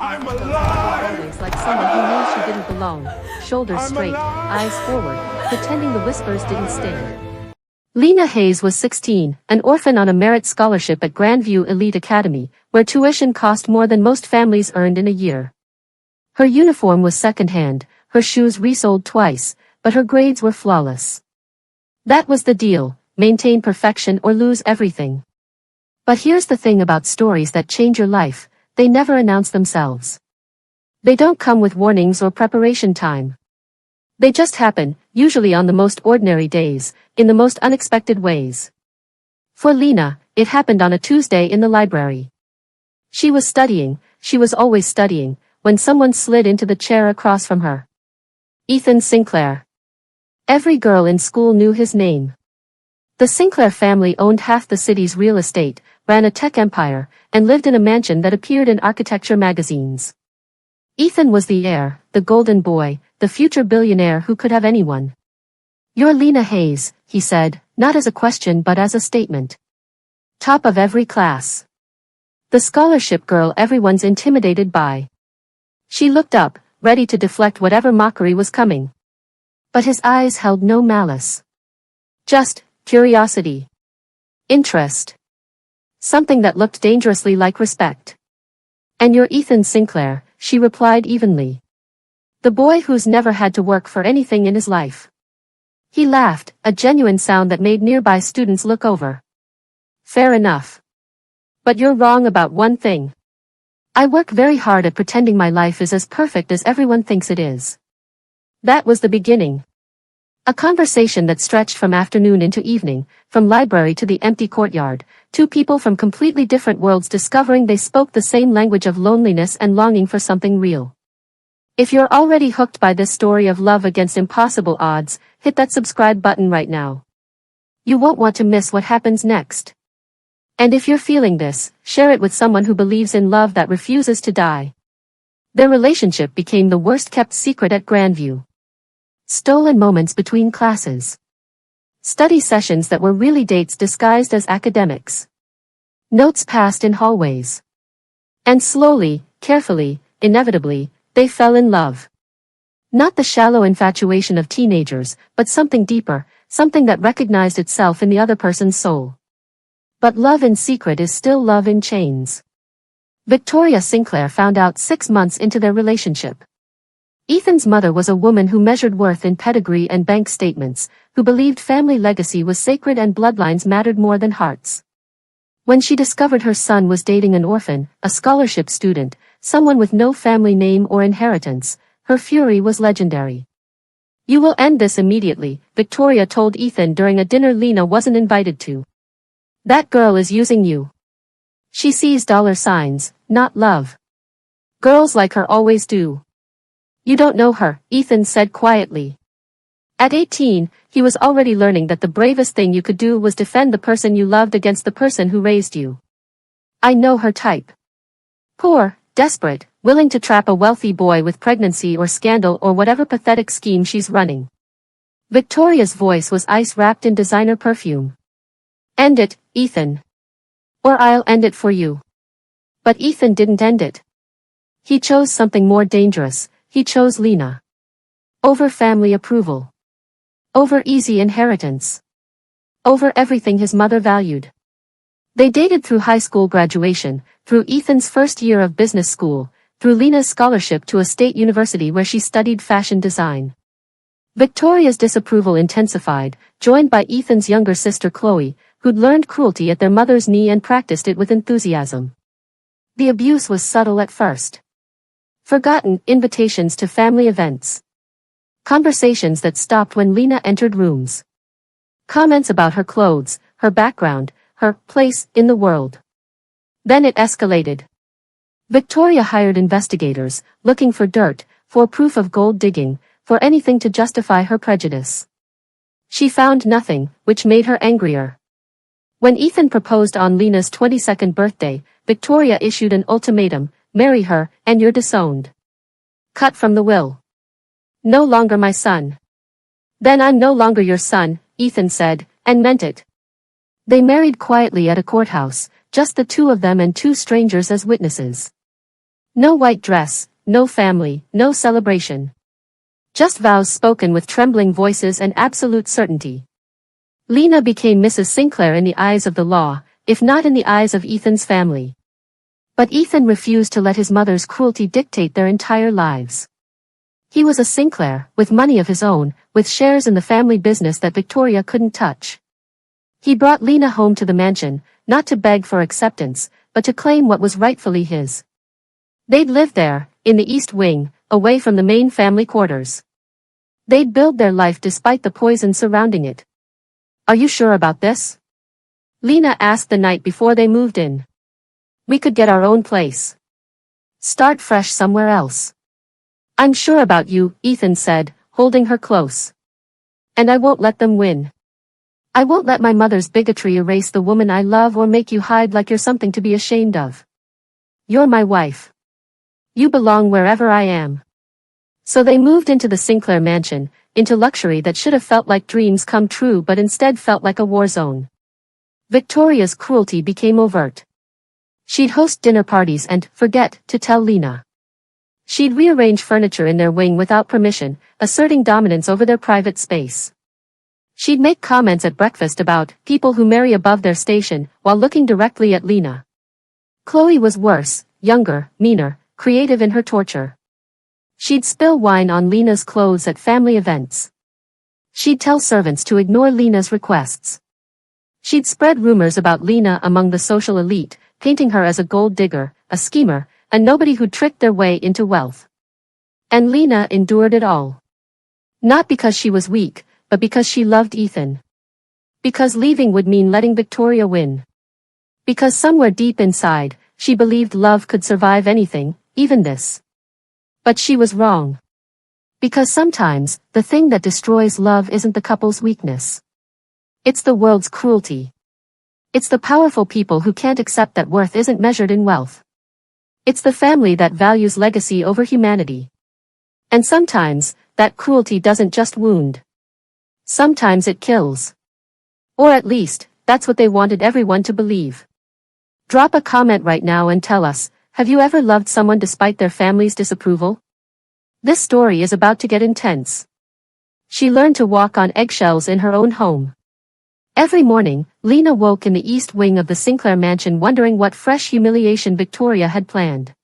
I'm alive! Always like someone who knew she didn't belong, shoulders straight, eyes forward, pretending the whispers didn't sting. Lena Hayes was 16, an orphan on a merit scholarship at Grandview Elite Academy, where tuition cost more than most families earned in a year. Her uniform was second-hand, her shoes resoled twice, but her grades were flawless. That was the deal, maintain perfection or lose everything. But here's the thing about stories that change your life, they never announce themselves. They don't come with warnings or preparation time. They just happen, usually on the most ordinary days, in the most unexpected ways. For Lena, it happened on a Tuesday in the library. She was studying, she was always studying, when someone slid into the chair across from her. Ethan Sinclair. Every girl in school knew his name. The Sinclair family owned half the city's real estate, ran a tech empire, and lived in a mansion that appeared in architecture magazines. Ethan was the heir, the golden boy, the future billionaire who could have anyone. "You're Lena Hayes," he said, not as a question but as a statement. Top of every class. The scholarship girl everyone's intimidated by. She looked up, ready to deflect whatever mockery was coming. But his eyes held no malice. Just curiosity. Interest. Something that looked dangerously like respect. "And you're Ethan Sinclair," she replied evenly. "The boy who's never had to work for anything in his life." He laughed, a genuine sound that made nearby students look over. "Fair enough. But you're wrong about one thing. I work very hard at pretending my life is as perfect as everyone thinks it is." That was the beginning. A conversation that stretched from afternoon into evening, from library to the empty courtyard, two people from completely different worlds discovering they spoke the same language of loneliness and longing for something real. If you're already hooked by this story of love against impossible odds, hit that subscribe button right now. You won't want to miss what happens next. And if you're feeling this, share it with someone who believes in love that refuses to die. Their relationship became the worst-kept secret at Grandview. Stolen moments between classes. Study sessions that were really dates disguised as academics. Notes passed in hallways. And slowly, carefully, inevitably, they fell in love. Not the shallow infatuation of teenagers, but something deeper, something that recognized itself in the other person's soul. But love in secret is still love in chains. Victoria Sinclair found out 6 months into their relationship. Ethan's mother was a woman who measured worth in pedigree and bank statements, who believed family legacy was sacred and bloodlines mattered more than hearts. When she discovered her son was dating an orphan, a scholarship student, someone with no family name or inheritance, her fury was legendary. "You will end this immediately," Victoria told Ethan during a dinner Lena wasn't invited to. "That girl is using you. She sees dollar signs, not love. Girls like her always do." "You don't know her," Ethan said quietly. At 18, he was already learning that the bravest thing you could do was defend the person you loved against the person who raised you. "I know her type. Poor, desperate, willing to trap a wealthy boy with pregnancy or scandal or whatever pathetic scheme she's running." Victoria's voice was ice wrapped in designer perfume. "End it, Ethan. Or I'll end it for you." But Ethan didn't end it. He chose something more dangerous. He chose Lena. Over family approval. Over easy inheritance. Over everything his mother valued. They dated through high school graduation, through Ethan's first year of business school, through Lena's scholarship to a state university where she studied fashion design. Victoria's disapproval intensified, joined by Ethan's younger sister Chloe, who'd learned cruelty at their mother's knee and practiced it with enthusiasm. The abuse was subtle at first. Forgotten invitations to family events. Conversations that stopped when Lena entered rooms. Comments about her clothes, her background, her place in the world. Then it escalated. Victoria hired investigators, looking for dirt, for proof of gold digging, for anything to justify her prejudice. She found nothing, which made her angrier. When Ethan proposed on Lena's 22nd birthday, Victoria issued an ultimatum: marry her, and you're disowned. Cut from the will. No longer my son. Then I'm no longer your son, Ethan said, and meant it. They married quietly at a courthouse, just the two of them and two strangers as witnesses. No white dress, no family, no celebration. Just vows spoken with trembling voices and absolute certainty. Lena became Mrs. Sinclair in the eyes of the law, if not in the eyes of Ethan's family. But Ethan refused to let his mother's cruelty dictate their entire lives. He was a Sinclair, with money of his own, with shares in the family business that Victoria couldn't touch. He brought Lena home to the mansion, not to beg for acceptance, but to claim what was rightfully his. They'd live there, in the East Wing, away from the main family quarters. They'd build their life despite the poison surrounding it. Are you sure about this? Lena asked the night before they moved in. We could get our own place. Start fresh somewhere else. I'm sure about you, Ethan said, holding her close. And I won't let them win. I won't let my mother's bigotry erase the woman I love or make you hide like you're something to be ashamed of. You're my wife. You belong wherever I am. So they moved into the Sinclair mansion, into luxury that should have felt like dreams come true but instead felt like a war zone. Victoria's cruelty became overt. She'd host dinner parties and forget to tell Lena. She'd rearrange furniture in their wing without permission, asserting dominance over their private space. She'd make comments at breakfast about people who marry above their station while looking directly at Lena. Chloe was worse, younger, meaner, creative in her torture. She'd spill wine on Lena's clothes at family events. She'd tell servants to ignore Lena's requests. She'd spread rumors about Lena among the social elite, painting her as a gold digger, a schemer, and nobody who'd tricked their way into wealth. And Lena endured it all. Not because she was weak, but because she loved Ethan. Because leaving would mean letting Victoria win. Because somewhere deep inside, she believed love could survive anything, even this. But she was wrong. Because sometimes, the thing that destroys love isn't the couple's weakness. It's the world's cruelty. It's the powerful people who can't accept that worth isn't measured in wealth. It's the family that values legacy over humanity. And sometimes, that cruelty doesn't just wound. Sometimes it kills. Or at least, that's what they wanted everyone to believe. Drop a comment right now and tell us, have you ever loved someone despite their family's disapproval? This story is about to get intense. She learned to walk on eggshells in her own home. Every morning, Lena woke in the East Wing of the Sinclair mansion wondering what fresh humiliation Victoria had planned.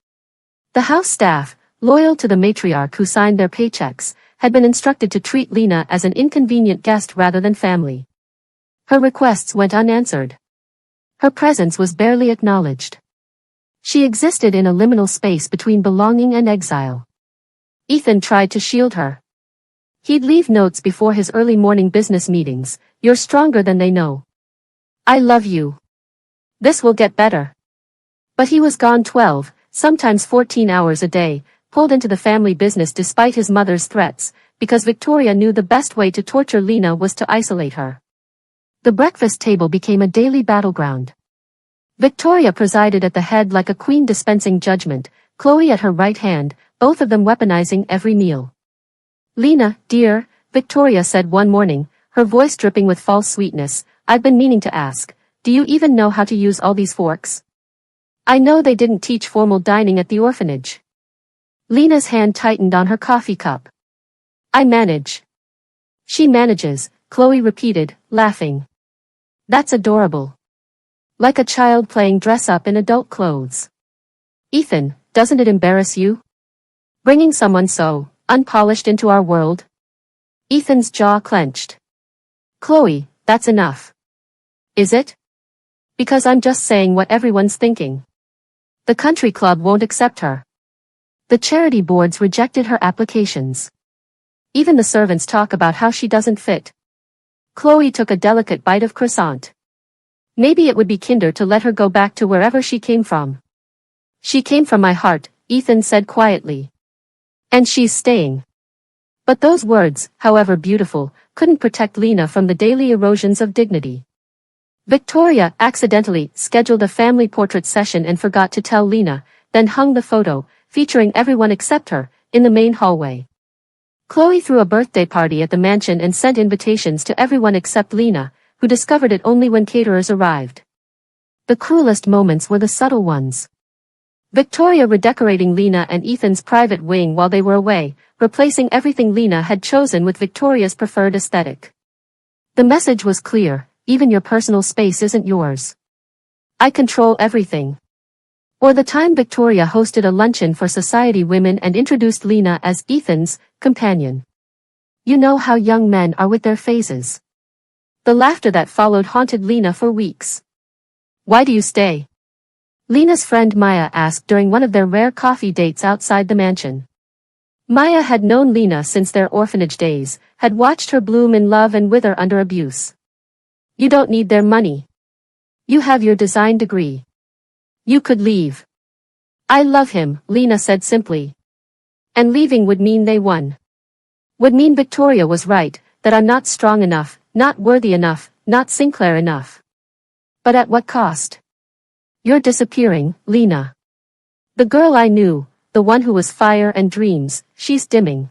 The house staff, loyal to the matriarch who signed their paychecks, had been instructed to treat Lena as an inconvenient guest rather than family. Her requests went unanswered. Her presence was barely acknowledged. She existed in a liminal space between belonging and exile. Ethan tried to shield her. He'd leave notes before his early morning business meetings. You're stronger than they know. I love you. This will get better. But he was gone 12, sometimes 14 hours a day, pulled into the family business despite his mother's threats, because Victoria knew the best way to torture Lena was to isolate her. The breakfast table became a daily battleground. Victoria presided at the head like a queen dispensing judgment, Chloe at her right hand, both of them weaponizing every meal. Lena, dear, Victoria said one morning, her voice dripping with false sweetness, I've been meaning to ask, do you even know how to use all these forks? I know they didn't teach formal dining at the orphanage. Lena's hand tightened on her coffee cup. I manage. She manages, Chloe repeated, laughing. That's adorable. Like a child playing dress-up in adult clothes. Ethan, doesn't it embarrass you? Bringing someone so unpolished into our world? Ethan's jaw clenched. Chloe, that's enough. Is it? Because I'm just saying what everyone's thinking. The country club won't accept her. The charity boards rejected her applications. Even the servants talk about how she doesn't fit. Chloe took a delicate bite of croissant. Maybe it would be kinder to let her go back to wherever she came from. She came from my heart, Ethan said quietly. And she's staying. But those words, however beautiful, couldn't protect Lena from the daily erosions of dignity. Victoria accidentally scheduled a family portrait session and forgot to tell Lena, then hung the photo, featuring everyone except her, in the main hallway. Chloe threw a birthday party at the mansion and sent invitations to everyone except Lena, who discovered it only when caterers arrived. The cruelest moments were the subtle ones. Victoria redecorating Lena and Ethan's private wing while they were away, replacing everything Lena had chosen with Victoria's preferred aesthetic. The message was clear: even your personal space isn't yours. I control everything. Or the time Victoria hosted a luncheon for society women and introduced Lena as Ethan's companion. You know how young men are with their phases. The laughter that followed haunted Lena for weeks. Why do you stay? Lena's friend Maya asked during one of their rare coffee dates outside the mansion. Maya had known Lena since their orphanage days, had watched her bloom in love and wither under abuse. You don't need their money. You have your design degree. You could leave. I love him, Lena said simply. And leaving would mean they won. Would mean Victoria was right, that I'm not strong enough, not worthy enough, not Sinclair enough. But at what cost? You're disappearing, Lena. The girl I knew, the one who was fire and dreams, she's dimming.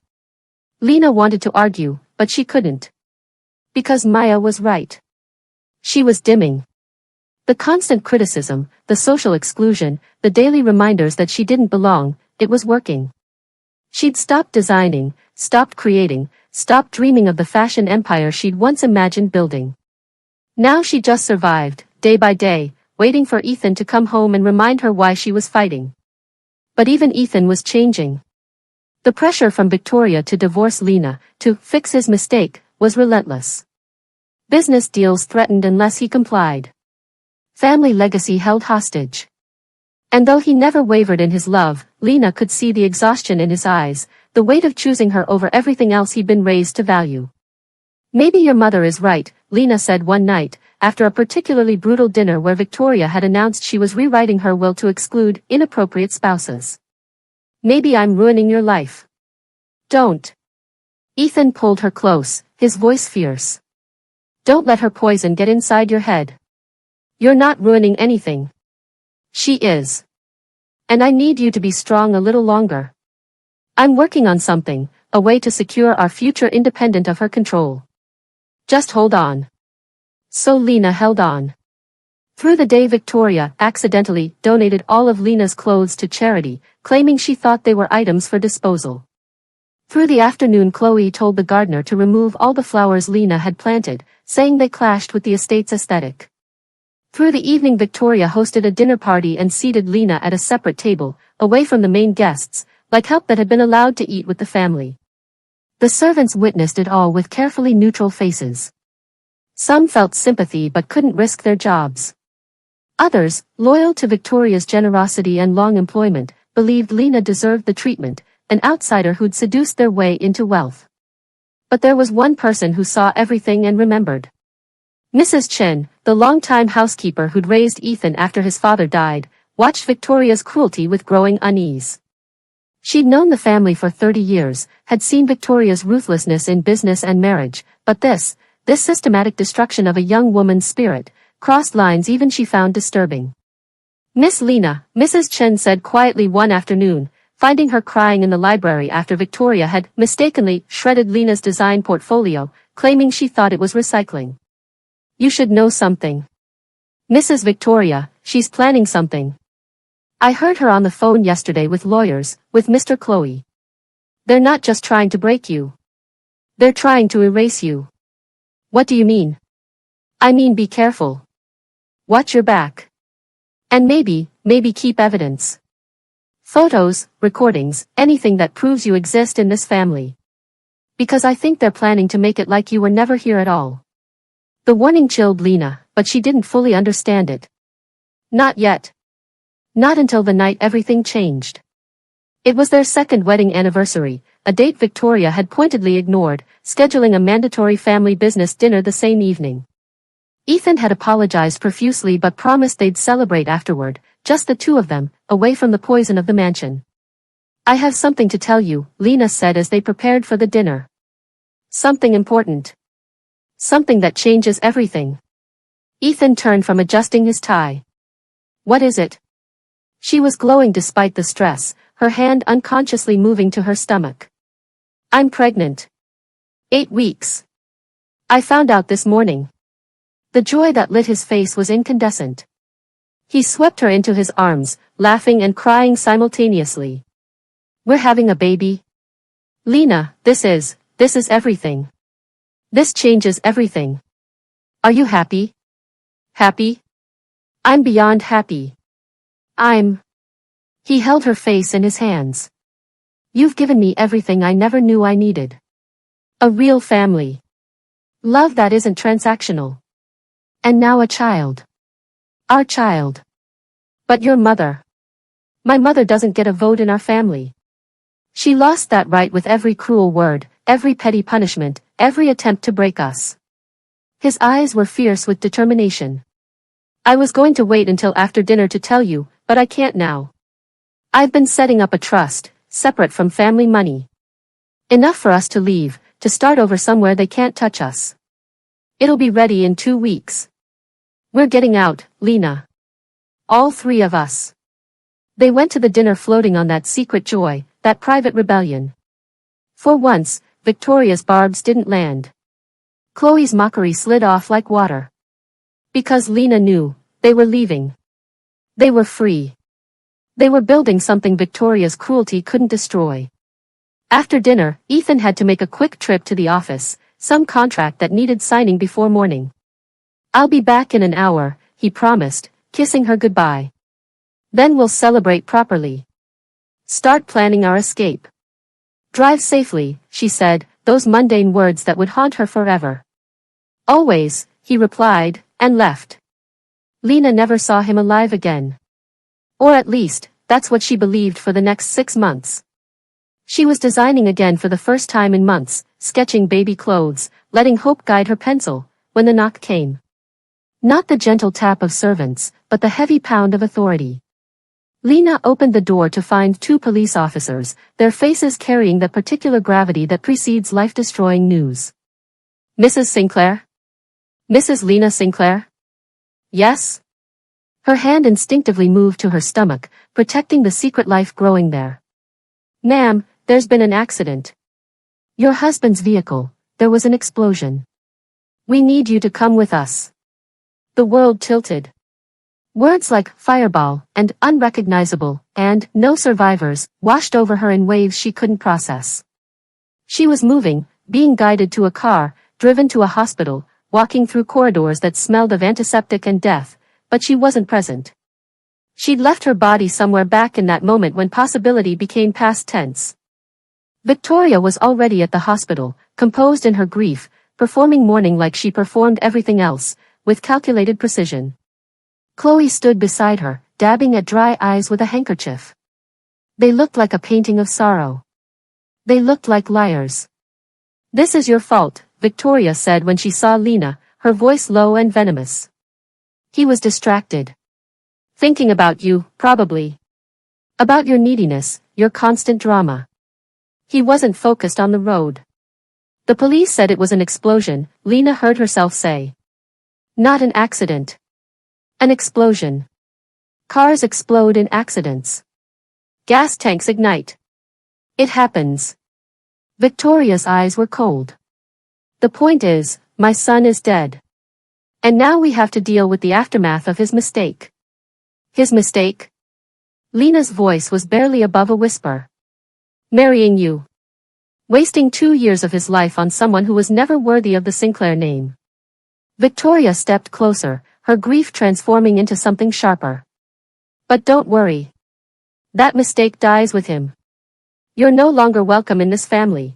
Lena wanted to argue, but she couldn't. Because Maya was right. She was dimming. The constant criticism, the social exclusion, the daily reminders that she didn't belong, it was working. She'd stopped designing, stopped creating, stopped dreaming of the fashion empire she'd once imagined building. Now she just survived, day by day, waiting for Ethan to come home and remind her why she was fighting. But even Ethan was changing. The pressure from Victoria to divorce Lena, to fix his mistake, was relentless. Business deals threatened unless he complied. Family legacy held hostage. And though he never wavered in his love, Lena could see the exhaustion in his eyes, the weight of choosing her over everything else he'd been raised to value. Maybe your mother is right, Lena said one night, after a particularly brutal dinner where Victoria had announced she was rewriting her will to exclude inappropriate spouses. Maybe I'm ruining your life. Don't. Ethan pulled her close, his voice fierce. Don't let her poison get inside your head. You're not ruining anything. She is. And I need you to be strong a little longer. I'm working on something, a way to secure our future independent of her control. Just hold on. So Lena held on. Through the day Victoria accidentally donated all of Lena's clothes to charity, claiming she thought they were items for disposal. Through the afternoon Chloe told the gardener to remove all the flowers Lena had planted, saying they clashed with the estate's aesthetic. Through the evening Victoria hosted a dinner party and seated Lena at a separate table, away from the main guests, like help that had been allowed to eat with the family. The servants witnessed it all with carefully neutral faces. Some felt sympathy but couldn't risk their jobs. Others, loyal to Victoria's generosity and long employment, believed Lena deserved the treatment, an outsider who'd seduced their way into wealth. But there was one person who saw everything and remembered. Mrs. Chen, the longtime housekeeper who'd raised Ethan after his father died, watched Victoria's cruelty with growing unease. She'd known the family for 30 years, had seen Victoria's ruthlessness in business and marriage, but this systematic destruction of a young woman's spirit, crossed lines even she found disturbing. Miss Lena, Mrs. Chen said quietly one afternoon, finding her crying in the library after Victoria had mistakenly shredded Lena's design portfolio, claiming she thought it was recycling. You should know something. Mrs. Victoria, she's planning something. I heard her on the phone yesterday with lawyers, with Mr. Chloe. They're not just trying to break you. They're trying to erase you. What do you mean? I mean be careful. Watch your back. And maybe keep evidence. Photos, recordings, anything that proves you exist in this family. Because I think they're planning to make it like you were never here at all. The warning chilled Lena, but she didn't fully understand it. Not yet. Not until the night everything changed. It was their second wedding anniversary, a date Victoria had pointedly ignored, scheduling a mandatory family business dinner the same evening. Ethan had apologized profusely but promised they'd celebrate afterward, just the two of them, away from the poison of the mansion. I have something to tell you, Lena said as they prepared for the dinner. Something important. Something that changes everything. Ethan turned from adjusting his tie. What is it? She was glowing despite the stress, her hand unconsciously moving to her stomach. I'm pregnant. 8 weeks. I found out this morning. The joy that lit his face was incandescent. He swept her into his arms, laughing and crying simultaneously. We're having a baby. Lena, this is everything. This changes everything. Are you happy? Happy? I'm beyond happy. He held her face in his hands. You've given me everything I never knew I needed. A real family. Love that isn't transactional. And now a child. Our child. But your mother. My mother doesn't get a vote in our family. She lost that right with every cruel word, every petty punishment, every attempt to break us. His eyes were fierce with determination. I was going to wait until after dinner to tell you, but I can't now. I've been setting up a trust, separate from family money. Enough for us to leave, to start over somewhere they can't touch us. It'll be ready in 2 weeks. We're getting out, Lena. All 3 of us. They went to the dinner floating on that secret joy, that private rebellion. For once, Victoria's barbs didn't land. Chloe's mockery slid off like water. Because Lena knew, they were leaving. They were free. They were building something Victoria's cruelty couldn't destroy. After dinner, Ethan had to make a quick trip to the office, some contract that needed signing before morning. I'll be back in an hour, he promised, kissing her goodbye. Then we'll celebrate properly. Start planning our escape. Drive safely, she said, those mundane words that would haunt her forever. Always, he replied, and left. Lena never saw him alive again. Or at least, that's what she believed for the next 6 months. She was designing again for the first time in months, sketching baby clothes, letting hope guide her pencil, when the knock came. Not the gentle tap of servants, but the heavy pound of authority. Lena opened the door to find 2 police officers, their faces carrying the particular gravity that precedes life-destroying news. Mrs. Sinclair? Mrs. Lena Sinclair? Yes? Her hand instinctively moved to her stomach, protecting the secret life growing there. Ma'am, there's been an accident. Your husband's vehicle, there was an explosion. We need you to come with us. The world tilted. Words like fireball and unrecognizable and no survivors washed over her in waves she couldn't process. She was moving, being guided to a car, driven to a hospital, walking through corridors that smelled of antiseptic and death, but she wasn't present. She'd left her body somewhere back in that moment when possibility became past tense. Victoria was already at the hospital, composed in her grief, performing mourning like she performed everything else, with calculated precision. Chloe stood beside her, dabbing at dry eyes with a handkerchief. They looked like a painting of sorrow. They looked like liars. This is your fault, Victoria said when she saw Lena, her voice low and venomous. He was distracted. Thinking about you, probably. About your neediness, your constant drama. He wasn't focused on the road. The police said it was an explosion, Lena heard herself say. Not an accident. An explosion. Cars explode in accidents. Gas tanks ignite. It happens. Victoria's eyes were cold. The point is, my son is dead. And now we have to deal with the aftermath of his mistake. His mistake? Lena's voice was barely above a whisper. Marrying you. Wasting 2 years of his life on someone who was never worthy of the Sinclair name. Victoria stepped closer, her grief transforming into something sharper. But don't worry. That mistake dies with him. You're no longer welcome in this family.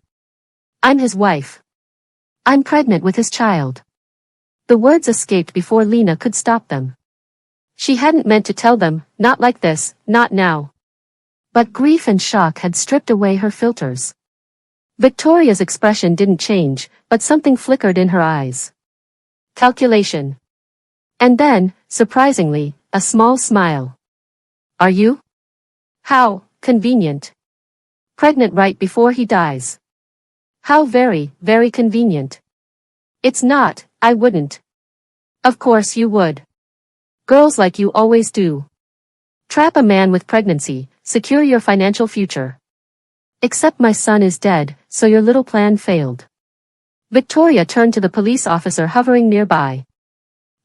I'm his wife. I'm pregnant with his child. The words escaped before Lena could stop them. She hadn't meant to tell them, not like this, not now. But grief and shock had stripped away her filters. Victoria's expression didn't change, but something flickered in her eyes. Calculation. And then, surprisingly, a small smile. Are you? How convenient. Pregnant right before he dies. How very, very convenient. It's not, I wouldn't. Of course you would. Girls like you always do. Trap a man with pregnancy, secure your financial future. Except my son is dead, so your little plan failed. Victoria turned to the police officer hovering nearby.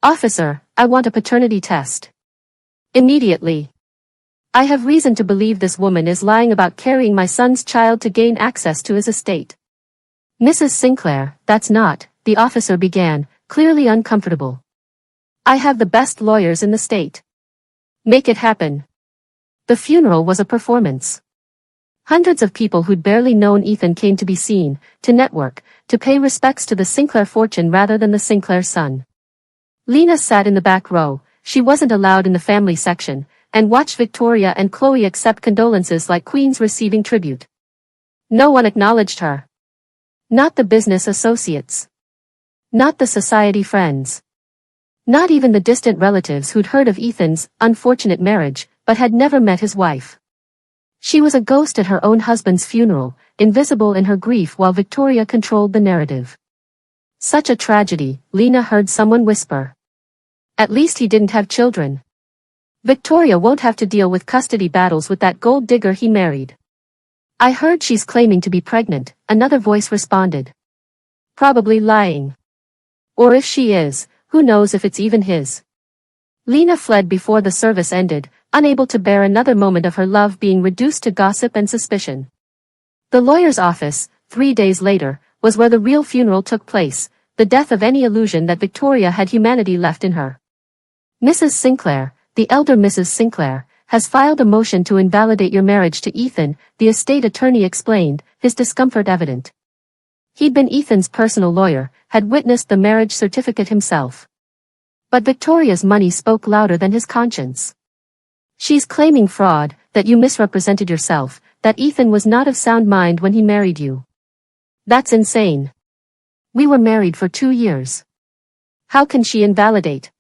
Officer, I want a paternity test. Immediately. I have reason to believe this woman is lying about carrying my son's child to gain access to his estate. Mrs. Sinclair, that's not, the officer began, clearly uncomfortable. I have the best lawyers in the state. Make it happen. The funeral was a performance. Hundreds of people who'd barely known Ethan came to be seen, to network, to pay respects to the Sinclair fortune rather than the Sinclair son. Lena sat in the back row, she wasn't allowed in the family section, and watched Victoria and Chloe accept condolences like queens receiving tribute. No one acknowledged her. Not the business associates. Not the society friends. Not even the distant relatives who'd heard of Ethan's unfortunate marriage, but had never met his wife. She was a ghost at her own husband's funeral, invisible in her grief while Victoria controlled the narrative. Such a tragedy, Lena heard someone whisper. At least he didn't have children. Victoria won't have to deal with custody battles with that gold digger he married. I heard she's claiming to be pregnant, another voice responded. Probably lying. Or if she is, who knows if it's even his. Lena fled before the service ended, unable to bear another moment of her love being reduced to gossip and suspicion. The lawyer's office, 3 days later, was where the real funeral took place, the death of any illusion that Victoria had humanity left in her. Mrs. Sinclair, the elder Mrs. Sinclair, has filed a motion to invalidate your marriage to Ethan, the estate attorney explained, his discomfort evident. He'd been Ethan's personal lawyer, had witnessed the marriage certificate himself. But Victoria's money spoke louder than his conscience. She's claiming fraud, that you misrepresented yourself, that Ethan was not of sound mind when he married you. That's insane. We were married for 2 years. How can she invalidate?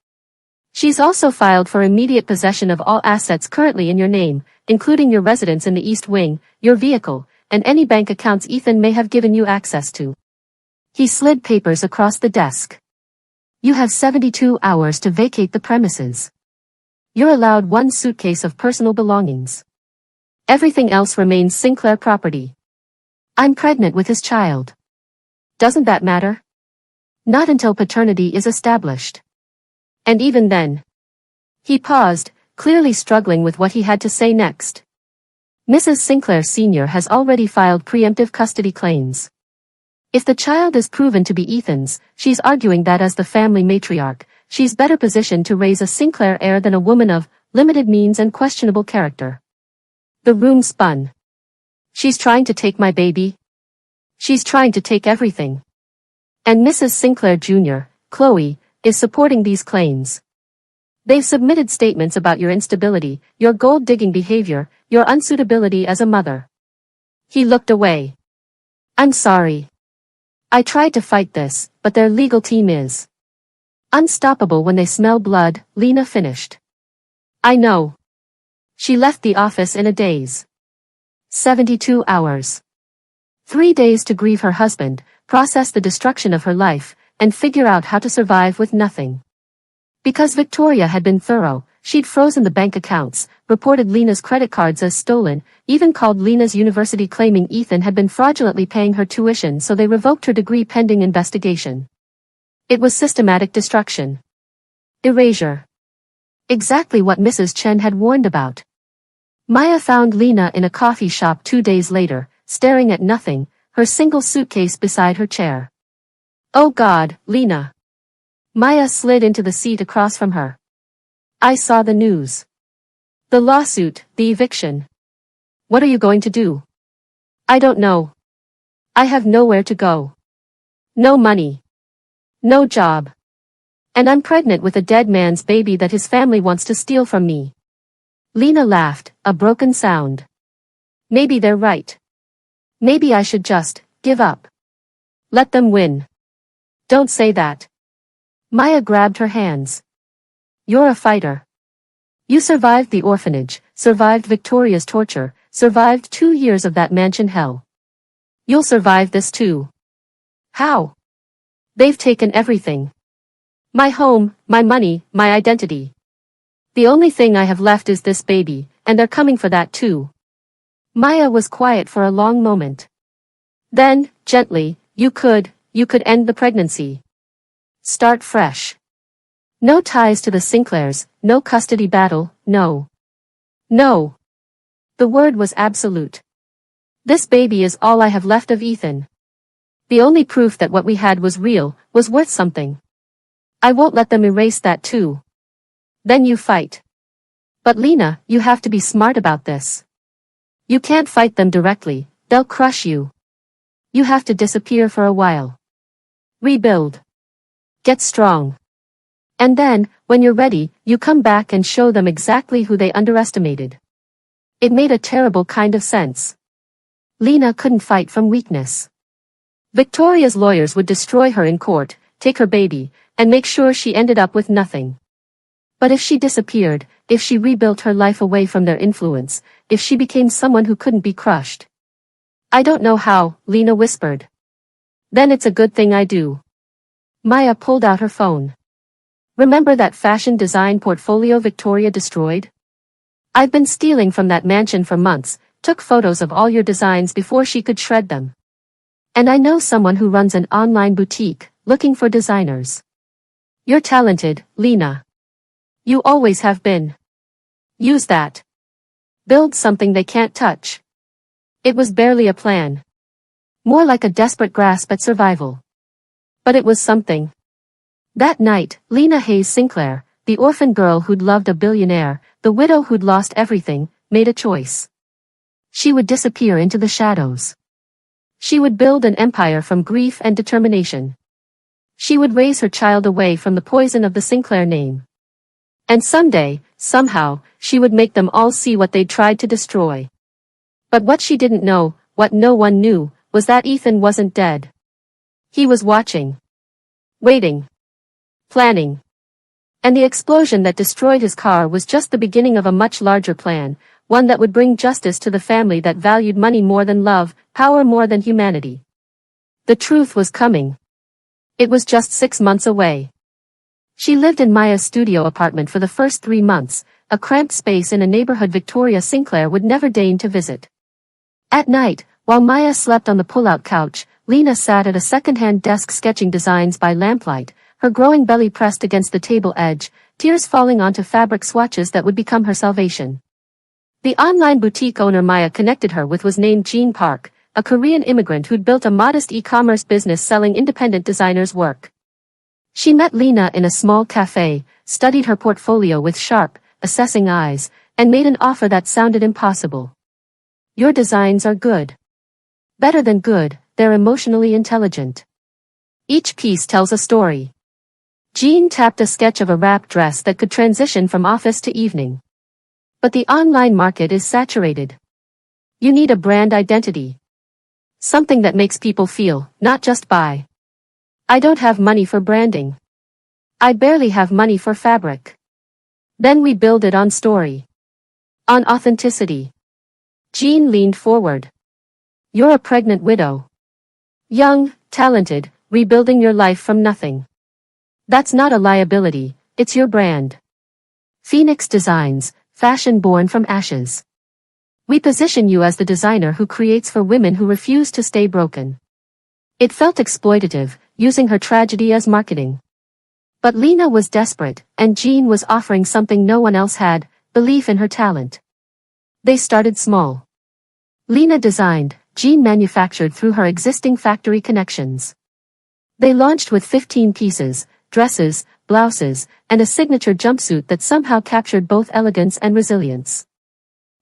She's also filed for immediate possession of all assets currently in your name, including your residence in the East Wing, your vehicle, and any bank accounts Ethan may have given you access to. He slid papers across the desk. You have 72 hours to vacate the premises. You're allowed 1 suitcase of personal belongings. Everything else remains Sinclair property. I'm pregnant with his child. Doesn't that matter? Not until paternity is established. And even then. He paused, clearly struggling with what he had to say next. Mrs. Sinclair Sr. has already filed preemptive custody claims. If the child is proven to be Ethan's, she's arguing that as the family matriarch, she's better positioned to raise a Sinclair heir than a woman of limited means and questionable character. The room spun. She's trying to take my baby. She's trying to take everything. And Mrs. Sinclair Jr., Chloe, is supporting these claims. They've submitted statements about your instability, your gold-digging behavior, your unsuitability as a mother. He looked away. I'm sorry. I tried to fight this, but their legal team is unstoppable when they smell blood, Lena finished. I know. She left the office in a daze. 72 hours. 3 days to grieve her husband, process the destruction of her life, and figure out how to survive with nothing. Because Victoria had been thorough, she'd frozen the bank accounts, reported Lena's credit cards as stolen, even called Lena's university claiming Ethan had been fraudulently paying her tuition so they revoked her degree pending investigation. It was systematic destruction. Erasure. Exactly what Mrs. Chen had warned about. Maya found Lena in a coffee shop 2 days later, staring at nothing, her single suitcase beside her chair. Oh God, Lena. Maya slid into the seat across from her. I saw the news. The lawsuit, the eviction. What are you going to do? I don't know. I have nowhere to go. No money. No job. And I'm pregnant with a dead man's baby that his family wants to steal from me. Lena laughed, a broken sound. Maybe they're right. Maybe I should just give up. Let them win. Don't say that. Maya grabbed her hands. You're a fighter. You survived the orphanage, survived Victoria's torture, survived 2 years of that mansion hell. You'll survive this too. How? They've taken everything. My home, my money, my identity. The only thing I have left is this baby, and they're coming for that too. Maya was quiet for a long moment. Then, gently, you could end the pregnancy. Start fresh. No ties to the Sinclairs, no custody battle, no. No. The word was absolute. This baby is all I have left of Ethan. The only proof that what we had was real, was worth something. I won't let them erase that too. Then you fight. But Lena, you have to be smart about this. You can't fight them directly, they'll crush you. You have to disappear for a while. Rebuild. Get strong. And then, when you're ready, you come back and show them exactly who they underestimated. It made a terrible kind of sense. Lena couldn't fight from weakness. Victoria's lawyers would destroy her in court, take her baby, and make sure she ended up with nothing. But if she disappeared, if she rebuilt her life away from their influence, if she became someone who couldn't be crushed. I don't know how, Lena whispered. Then it's a good thing I do. Maya pulled out her phone. Remember that fashion design portfolio Victoria destroyed? I've been stealing from that mansion for months, took photos of all your designs before she could shred them. And I know someone who runs an online boutique, looking for designers. You're talented, Lena. You always have been. Use that. Build something they can't touch. It was barely a plan. More like a desperate grasp at survival. But it was something. That night, Lena Hayes Sinclair, the orphan girl who'd loved a billionaire, the widow who'd lost everything, made a choice. She would disappear into the shadows. She would build an empire from grief and determination. She would raise her child away from the poison of the Sinclair name. And someday, somehow, she would make them all see what they'd tried to destroy. But what she didn't know, what no one knew, was that Ethan wasn't dead. He was watching. Waiting. Planning. And the explosion that destroyed his car was just the beginning of a much larger plan, one that would bring justice to the family that valued money more than love, power more than humanity. The truth was coming. It was just 6 months away. She lived in Maya's studio apartment for the first 3 months, a cramped space in a neighborhood Victoria Sinclair would never deign to visit. At night, while Maya slept on the pull-out couch, Lena sat at a second-hand desk sketching designs by lamplight, her growing belly pressed against the table edge, tears falling onto fabric swatches that would become her salvation. The online boutique owner Maya connected her with was named Jean Park, a Korean immigrant who'd built a modest e-commerce business selling independent designers' work. She met Lena in a small cafe, studied her portfolio with sharp, assessing eyes, and made an offer that sounded impossible. Your designs are good. Better than good, they're emotionally intelligent. Each piece tells a story. Jean tapped a sketch of a wrap dress that could transition from office to evening. But the online market is saturated. You need a brand identity. Something that makes people feel, not just buy. I don't have money for branding. I barely have money for fabric. Then we build it on story. On authenticity. Jean leaned forward. You're a pregnant widow. Young, talented, rebuilding your life from nothing. That's not a liability, it's your brand. Phoenix Designs, fashion born from ashes. We position you as the designer who creates for women who refuse to stay broken. It felt exploitative, using her tragedy as marketing. But Lena was desperate, and Jean was offering something no one else had, belief in her talent. They started small. Lena designed, Jean manufactured through her existing factory connections. They launched with 15 pieces, dresses, blouses, and a signature jumpsuit that somehow captured both elegance and resilience.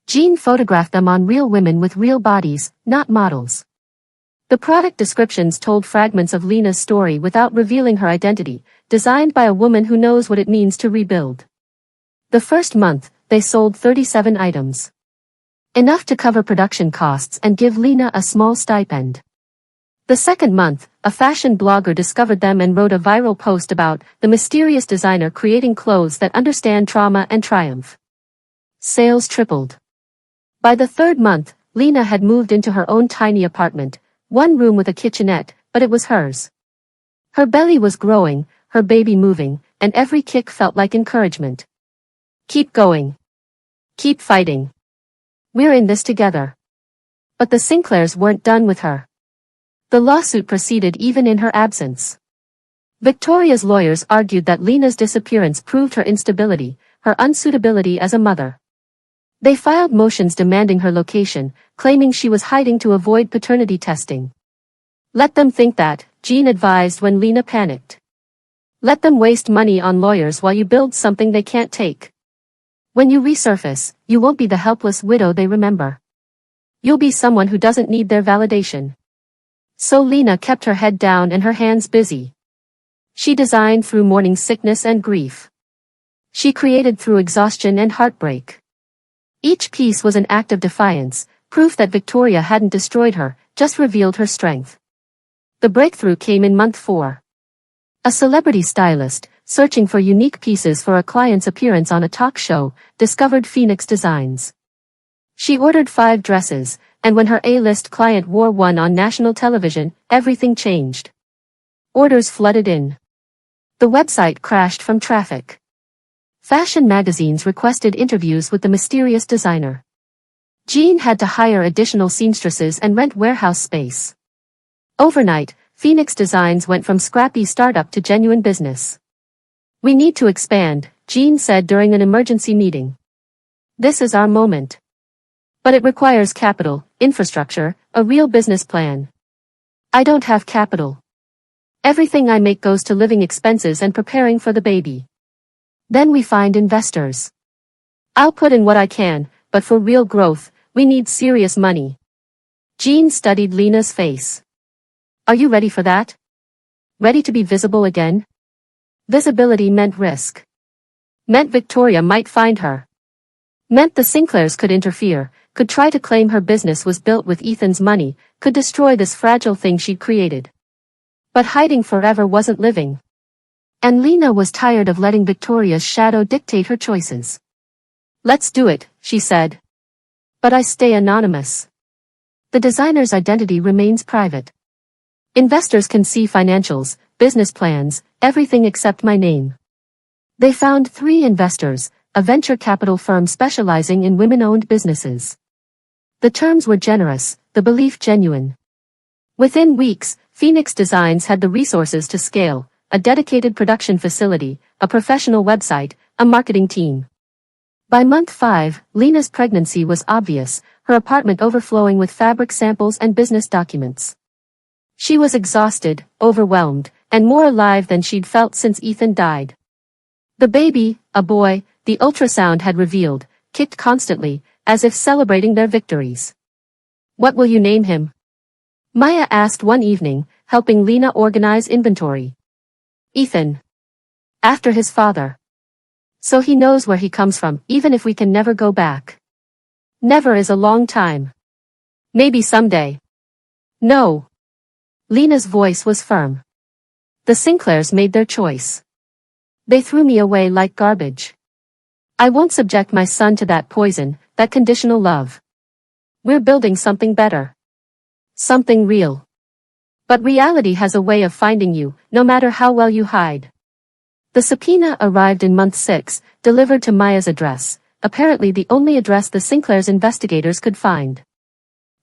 Jean photographed them on real women with real bodies, not models. The product descriptions told fragments of Lena's story without revealing her identity, designed by a woman who knows what it means to rebuild. The first month, they sold 37 items. Enough to cover production costs and give Lena a small stipend. The second month, a fashion blogger discovered them and wrote a viral post about the mysterious designer creating clothes that understand trauma and triumph. Sales tripled. By the third month, Lena had moved into her own tiny apartment, one room with a kitchenette, but it was hers. Her belly was growing, her baby moving, and every kick felt like encouragement. Keep going. Keep fighting. We're in this together. But the Sinclairs weren't done with her. The lawsuit proceeded even in her absence. Victoria's lawyers argued that Lena's disappearance proved her instability, her unsuitability as a mother. They filed motions demanding her location, claiming she was hiding to avoid paternity testing. Let them think that, Jean advised when Lena panicked. Let them waste money on lawyers while you build something they can't take. When you resurface, you won't be the helpless widow they remember. You'll be someone who doesn't need their validation. So Lena kept her head down and her hands busy. She designed through mourning sickness and grief. She created through exhaustion and heartbreak. Each piece was an act of defiance, proof that Victoria hadn't destroyed her, just revealed her strength. The breakthrough came in month 4. A celebrity stylist, searching for unique pieces for a client's appearance on a talk show, discovered Phoenix designs. She ordered 5 dresses, and when her A-list client wore one on national television, everything changed. Orders flooded in. The website crashed from traffic. Fashion magazines requested interviews with the mysterious designer. Jean had to hire additional seamstresses and rent warehouse space. Overnight, Phoenix Designs went from scrappy startup to genuine business. "We need to expand," Jean said during an emergency meeting. "This is our moment. But it requires capital, infrastructure, a real business plan. I don't have capital. Everything I make goes to living expenses and preparing for the baby. Then we find investors. I'll put in what I can, but for real growth, we need serious money." Jean studied Lena's face. "Are you ready for that? Ready to be visible again?" Visibility meant risk. Meant Victoria might find her. Meant the Sinclairs could interfere, could try to claim her business was built with Ethan's money, could destroy this fragile thing she'd created. But hiding forever wasn't living. And Lena was tired of letting Victoria's shadow dictate her choices. "Let's do it," she said. "But I stay anonymous. The designer's identity remains private. Investors can see financials, business plans, everything except my name." They found 3 investors, a venture capital firm specializing in women-owned businesses. The terms were generous, the belief genuine. Within weeks, Phoenix Designs had the resources to scale, a dedicated production facility, a professional website, a marketing team. By month 5, Lena's pregnancy was obvious, her apartment overflowing with fabric samples and business documents. She was exhausted, overwhelmed, and more alive than she'd felt since Ethan died. The baby, a boy, the ultrasound had revealed, kicked constantly, as if celebrating their victories. "What will you name him?" Maya asked one evening, helping Lena organize inventory. "Ethan. After his father. So he knows where he comes from, even if we can never go back." "Never is a long time. Maybe someday." "No." Lena's voice was firm. "The Sinclairs made their choice. They threw me away like garbage. I won't subject my son to that poison, that conditional love. We're building something better. Something real. But reality has a way of finding you, no matter how well you hide." The subpoena arrived in month 6, delivered to Maya's address, apparently the only address the Sinclairs' investigators could find.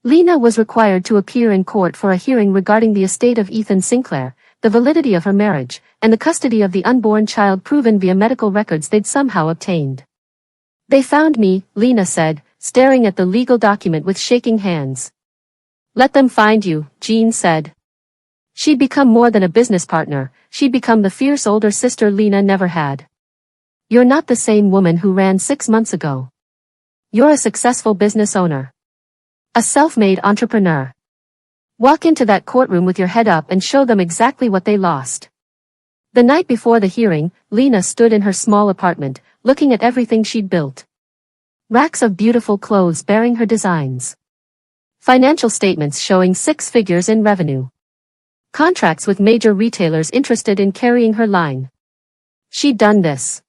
Lena was required to appear in court for a hearing regarding the estate of Ethan Sinclair, the validity of her marriage, and the custody of the unborn child proven via medical records they'd somehow obtained. "They found me," Lena said, staring at the legal document with shaking hands. "Let them find you," Jean said. She'd become more than a business partner, she'd become the fierce older sister Lena never had. "You're not the same woman who ran 6 months ago. You're a successful business owner. A self-made entrepreneur. Walk into that courtroom with your head up and show them exactly what they lost." The night before the hearing, Lena stood in her small apartment, looking at everything she'd built. Racks of beautiful clothes bearing her designs. Financial statements showing 6 figures in revenue. Contracts with major retailers interested in carrying her line. She'd done this.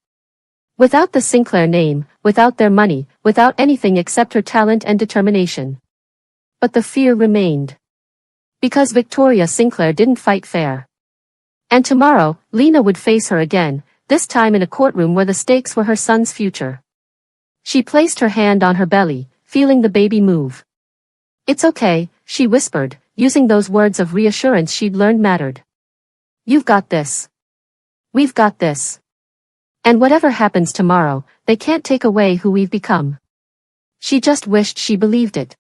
Without the Sinclair name, without their money, without anything except her talent and determination. But the fear remained. Because Victoria Sinclair didn't fight fair. And tomorrow, Lena would face her again, this time in a courtroom where the stakes were her son's future. She placed her hand on her belly, feeling the baby move. "It's okay," she whispered, using those words of reassurance she'd learned mattered. "You've got this." We've got this. And whatever happens tomorrow, they can't take away who we've become. She just wished she believed it.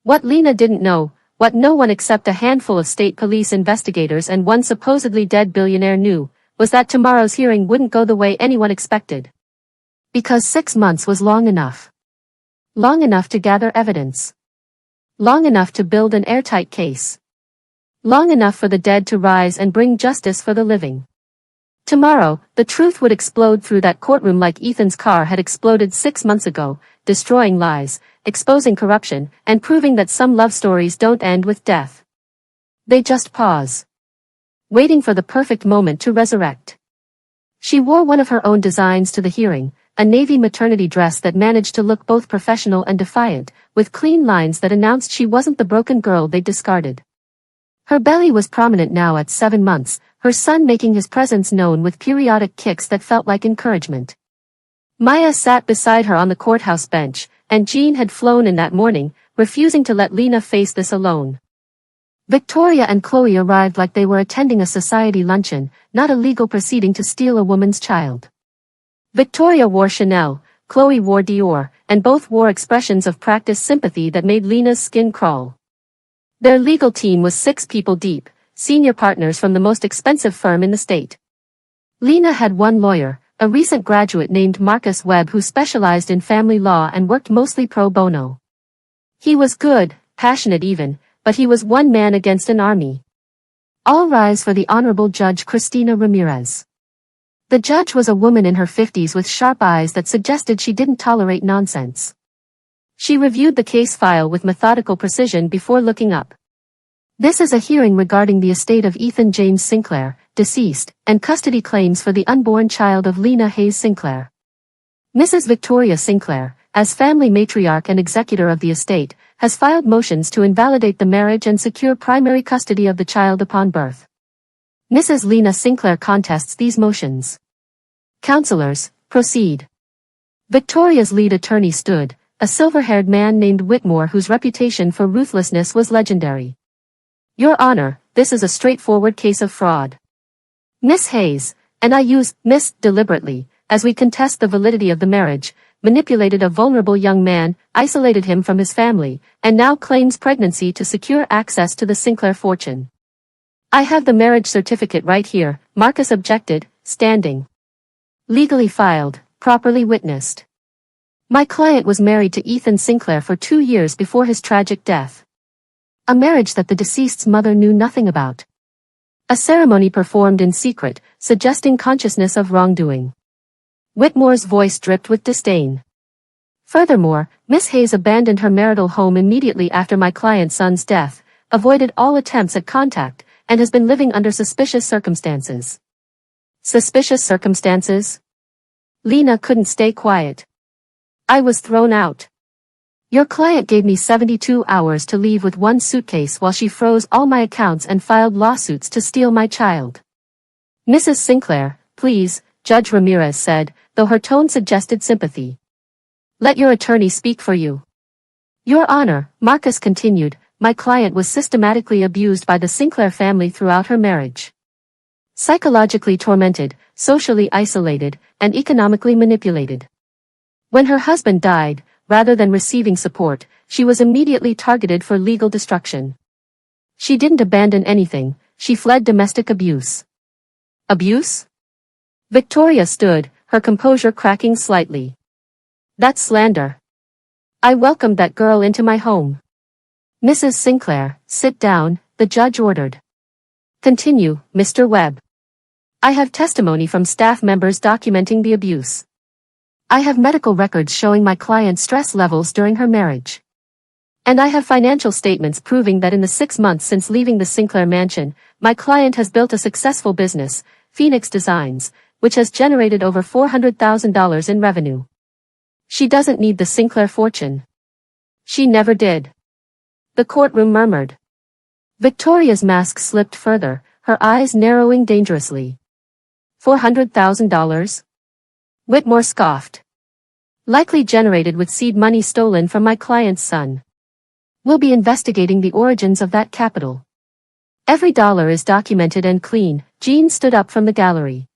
What Lena didn't know, what no one except a handful of state police investigators and one supposedly dead billionaire knew, was that tomorrow's hearing wouldn't go the way anyone expected. Because 6 months was long enough. Long enough to gather evidence. Long enough to build an airtight case. Long enough for the dead to rise and bring justice for the living. Tomorrow, the truth would explode through that courtroom like Ethan's car had exploded 6 months ago, destroying lies, exposing corruption, and proving that some love stories don't end with death. They just pause. Waiting for the perfect moment to resurrect. She wore one of her own designs to the hearing, a navy maternity dress that managed to look both professional and defiant, with clean lines that announced she wasn't the broken girl they'd discarded. Her belly was prominent now at 7 months, her son making his presence known with periodic kicks that felt like encouragement. Maya sat beside her on the courthouse bench, and Jean had flown in that morning, refusing to let Lena face this alone. Victoria and Chloe arrived like they were attending a society luncheon, not a legal proceeding to steal a woman's child. Victoria wore Chanel, Chloe wore Dior, and both wore expressions of practiced sympathy that made Lena's skin crawl. Their legal team was 6 people deep, senior partners from the most expensive firm in the state. Lena had one lawyer, a recent graduate named Marcus Webb who specialized in family law and worked mostly pro bono. He was good, passionate even, but he was one man against an army. All rise for the Honorable Judge Cristina Ramirez. The judge was a woman in her 50s with sharp eyes that suggested she didn't tolerate nonsense. She reviewed the case file with methodical precision before looking up. This is a hearing regarding the estate of Ethan James Sinclair, deceased, and custody claims for the unborn child of Lena Hayes Sinclair. Mrs. Victoria Sinclair, as family matriarch and executor of the estate, has filed motions to invalidate the marriage and secure primary custody of the child upon birth. Mrs. Lena Sinclair contests these motions. Counselors, proceed. Victoria's lead attorney stood, a silver-haired man named Whitmore whose reputation for ruthlessness was legendary. Your Honor, this is a straightforward case of fraud. Miss Hayes, and I use Miss deliberately, as we contest the validity of the marriage, manipulated a vulnerable young man, isolated him from his family, and now claims pregnancy to secure access to the Sinclair fortune. I have the marriage certificate right here, Marcus objected, standing. Legally filed, properly witnessed. My client was married to Ethan Sinclair for 2 years before his tragic death. A marriage that the deceased's mother knew nothing about. A ceremony performed in secret, suggesting consciousness of wrongdoing. Whitmore's voice dripped with disdain. Furthermore, Miss Hayes abandoned her marital home immediately after my client's son's death, avoided all attempts at contact, and has been living under suspicious circumstances. Suspicious circumstances? Lena couldn't stay quiet. I was thrown out. Your client gave me 72 hours to leave with one suitcase while she froze all my accounts and filed lawsuits to steal my child. Mrs. Sinclair, please, Judge Ramirez said, though her tone suggested sympathy. Let your attorney speak for you. Your Honor, Marcus continued, my client was systematically abused by the Sinclair family throughout her marriage. Psychologically tormented, socially isolated, and economically manipulated. When her husband died, rather than receiving support, she was immediately targeted for legal destruction. She didn't abandon anything, she fled domestic abuse. Abuse? Victoria stood, her composure cracking slightly. That's slander. I welcomed that girl into my home. Mrs. Sinclair, sit down, the judge ordered. Continue, Mr. Webb. I have testimony from staff members documenting the abuse. I have medical records showing my client's stress levels during her marriage. And I have financial statements proving that in the 6 months since leaving the Sinclair mansion, my client has built a successful business, Phoenix Designs, which has generated over $400,000 in revenue. She doesn't need the Sinclair fortune. She never did. The courtroom murmured. Victoria's mask slipped further, her eyes narrowing dangerously. $400,000? Whitmore scoffed. Likely generated with seed money stolen from my client's son. We'll be investigating the origins of that capital. Every dollar is documented and clean. Jean stood up from the gallery.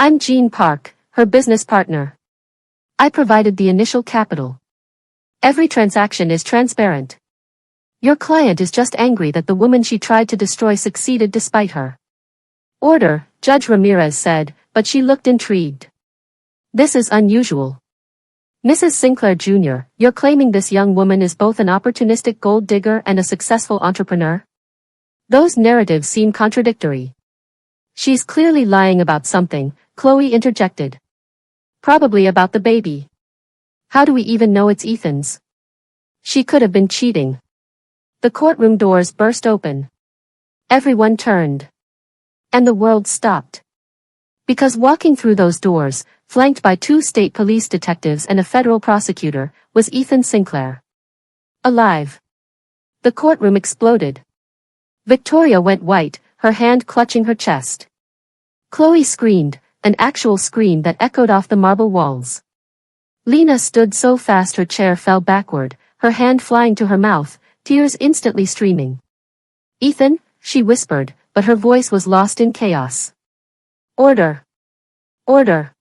I'm Jean Park, her business partner. I provided the initial capital. Every transaction is transparent. Your client is just angry that the woman she tried to destroy succeeded despite her. Order, Judge Ramirez said, but she looked intrigued. This is unusual. Mrs. Sinclair Jr., you're claiming this young woman is both an opportunistic gold digger and a successful entrepreneur? Those narratives seem contradictory. She's clearly lying about something, Chloe interjected. Probably about the baby. How do we even know it's Ethan's? She could have been cheating. The courtroom doors burst open. Everyone turned. And the world stopped. Because walking through those doors, flanked by 2 state police detectives and a federal prosecutor, was Ethan Sinclair. Alive. The courtroom exploded. Victoria went white, her hand clutching her chest. Chloe screamed, an actual scream that echoed off the marble walls. Lena stood so fast her chair fell backward, her hand flying to her mouth, tears instantly streaming. Ethan, she whispered, but her voice was lost in chaos. Order. Order.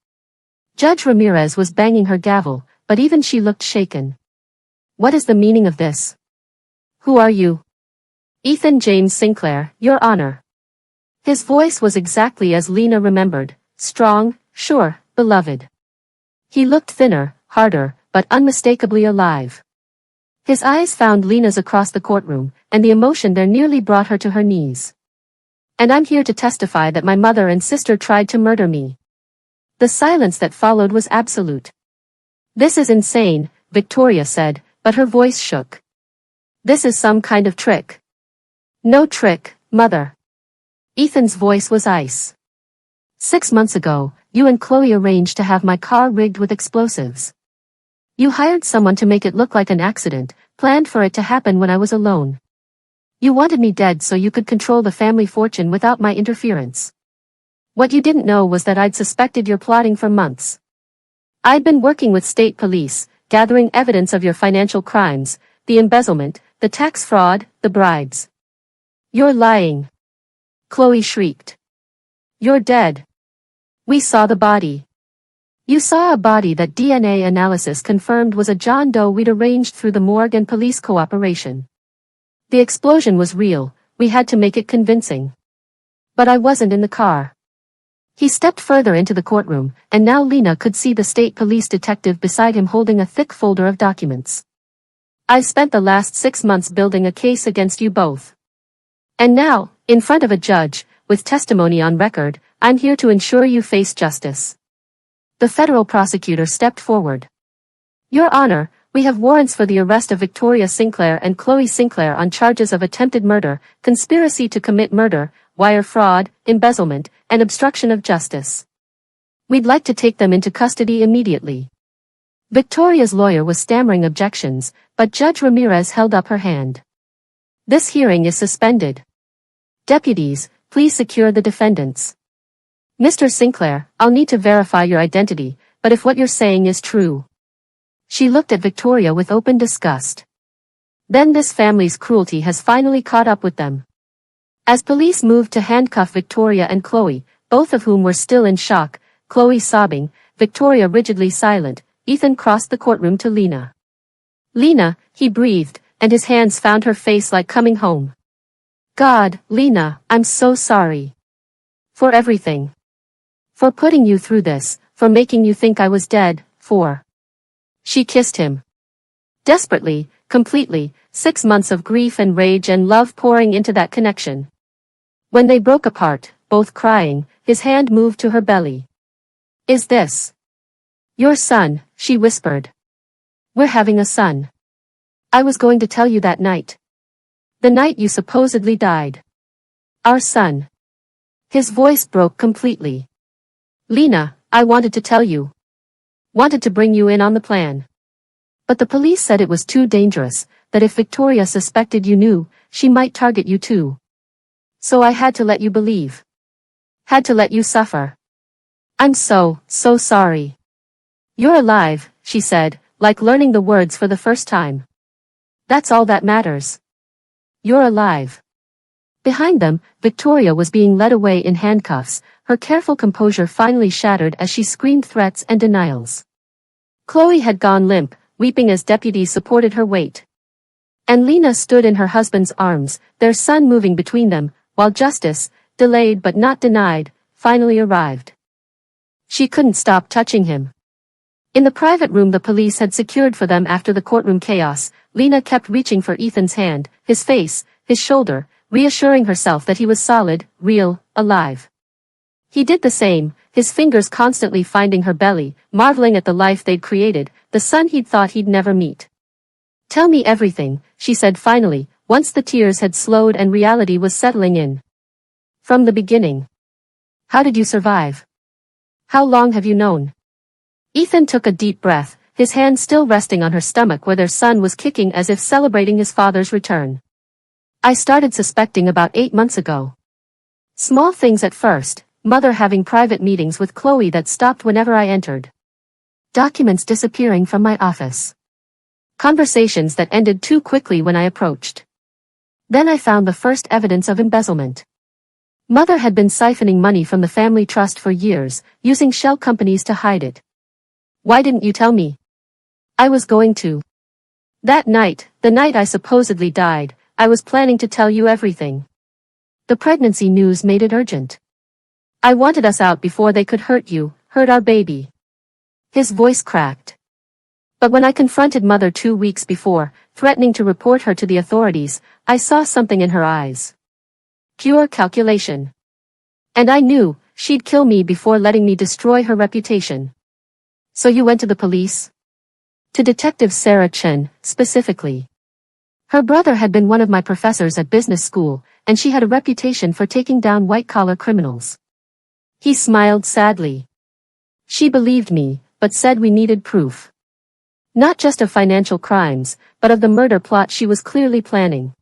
Judge Ramirez was banging her gavel, but even she looked shaken. What is the meaning of this? Who are you? Ethan James Sinclair, Your Honor. His voice was exactly as Lena remembered, strong, sure, beloved. He looked thinner, harder, but unmistakably alive. His eyes found Lena's across the courtroom, and the emotion there nearly brought her to her knees. And I'm here to testify that my mother and sister tried to murder me. The silence that followed was absolute. This is insane, Victoria said, but her voice shook. This is some kind of trick. No trick, Mother. Ethan's voice was ice. 6 months ago, you and Chloe arranged to have my car rigged with explosives. You hired someone to make it look like an accident, planned for it to happen when I was alone. You wanted me dead so you could control the family fortune without my interference. What you didn't know was that I'd suspected your plotting for months. I'd been working with state police, gathering evidence of your financial crimes, the embezzlement, the tax fraud, the bribes. You're lying. Chloe shrieked. You're dead. We saw the body. You saw a body that DNA analysis confirmed was a John Doe we'd arranged through the morgue and police cooperation. The explosion was real, we had to make it convincing. But I wasn't in the car. He stepped further into the courtroom, and now Lena could see the state police detective beside him holding a thick folder of documents. I've spent the last 6 months building a case against you both. And now, in front of a judge, with testimony on record, I'm here to ensure you face justice. The federal prosecutor stepped forward. Your Honor, we have warrants for the arrest of Victoria Sinclair and Chloe Sinclair on charges of attempted murder, conspiracy to commit murder, wire fraud, embezzlement, and obstruction of justice. We'd like to take them into custody immediately. Victoria's lawyer was stammering objections, but Judge Ramirez held up her hand. This hearing is suspended. Deputies, please secure the defendants. Mr. Sinclair, I'll need to verify your identity, but if what you're saying is true. She looked at Victoria with open disgust. Then this family's cruelty has finally caught up with them. As police moved to handcuff Victoria and Chloe, both of whom were still in shock, Chloe sobbing, Victoria rigidly silent, Ethan crossed the courtroom to Lena. Lena, he breathed, and his hands found her face like coming home. God, Lena, I'm so sorry. For everything. For putting you through this, for making you think I was dead, for... She kissed him. Desperately, completely, 6 months of grief and rage and love pouring into that connection. When they broke apart, both crying, his hand moved to her belly. Is this your son? She whispered. We're having a son. I was going to tell you that night. The night you supposedly died. Our son. His voice broke completely. Lena, I wanted to tell you. Wanted to bring you in on the plan. But the police said it was too dangerous, that if Victoria suspected you knew, she might target you too. So I had to let you believe. Had to let you suffer. I'm so sorry. You're alive, she said, like learning the words for the first time. That's all that matters. You're alive. Behind them, Victoria was being led away in handcuffs, her careful composure finally shattered as she screamed threats and denials. Chloe had gone limp, weeping as deputies supported her weight. And Lena stood in her husband's arms, their son moving between them, while justice, delayed but not denied, finally arrived. She couldn't stop touching him. In the private room the police had secured for them after the courtroom chaos, Lena kept reaching for Ethan's hand, his face, his shoulder, reassuring herself that he was solid, real, alive. He did the same, his fingers constantly finding her belly, marveling at the life they'd created, the son he'd thought he'd never meet. "Tell me everything," she said finally, once the tears had slowed and reality was settling in. "From the beginning. How did you survive? How long have you known?" Ethan took a deep breath, his hand still resting on her stomach where their son was kicking as if celebrating his father's return. "I started suspecting about 8 months ago. Small things at first, mother having private meetings with Chloe that stopped whenever I entered. Documents disappearing from my office. Conversations that ended too quickly when I approached. Then I found the first evidence of embezzlement. Mother had been siphoning money from the family trust for years, using shell companies to hide it. Why didn't you tell me? I was going to. That night, the night I supposedly died, I was planning to tell you everything. The pregnancy news made it urgent. I wanted us out before they could hurt you, hurt our baby." His voice cracked. "But when I confronted Mother 2 weeks before, threatening to report her to the authorities, I saw something in her eyes. Pure calculation. And I knew, she'd kill me before letting me destroy her reputation." "So you went to the police?" "To Detective Sarah Chen, specifically. Her brother had been one of my professors at business school, and she had a reputation for taking down white-collar criminals." He smiled sadly. "She believed me, but said we needed proof. Not just of financial crimes, but of the murder plot she was clearly planning.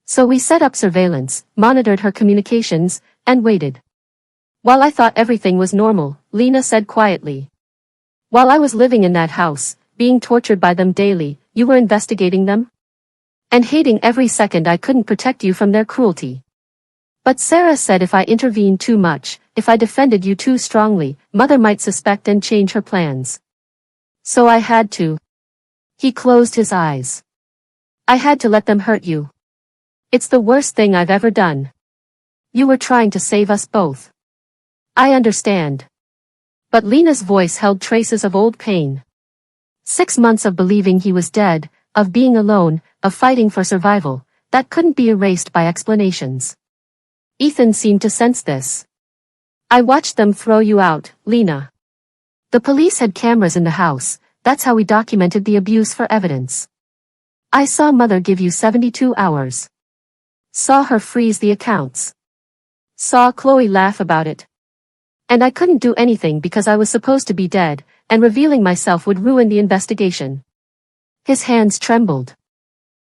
So we set up surveillance, monitored her communications, and waited. While I thought everything was normal," Lena said quietly. "While I was living in that house, being tortured by them daily, you were investigating them? And hating every second I couldn't protect you from their cruelty. But Sarah said if I intervened too much, if I defended you too strongly, Mother might suspect and change her plans. So I had to." He closed his eyes. "I had to let them hurt you. It's the worst thing I've ever done. You were trying to save us both. I understand." But Lena's voice held traces of old pain. 6 months of believing he was dead, of being alone, of fighting for survival, that couldn't be erased by explanations. Ethan seemed to sense this. "I watched them throw you out, Lena. The police had cameras in the house, that's how we documented the abuse for evidence. I saw Mother give you 72 hours. Saw her freeze the accounts. Saw Chloe laugh about it. And I couldn't do anything because I was supposed to be dead, and revealing myself would ruin the investigation." His hands trembled.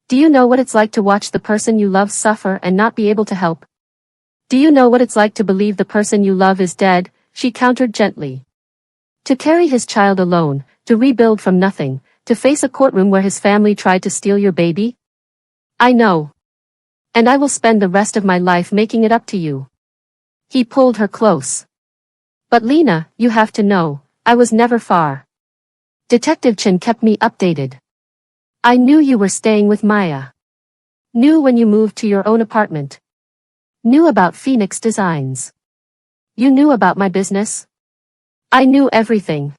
"Do you know what it's like to watch the person you love suffer and not be able to help? Do you know what it's like to believe the person you love is dead?" She countered gently. "To carry his child alone, to rebuild from nothing, to face a courtroom where his family tried to steal your baby? I know. And I will spend the rest of my life making it up to you." He pulled her close. "But Lena, you have to know, I was never far. Detective Chen kept me updated. I knew you were staying with Maya. Knew when you moved to your own apartment. Knew about Phoenix Designs. You knew about my business. I knew everything.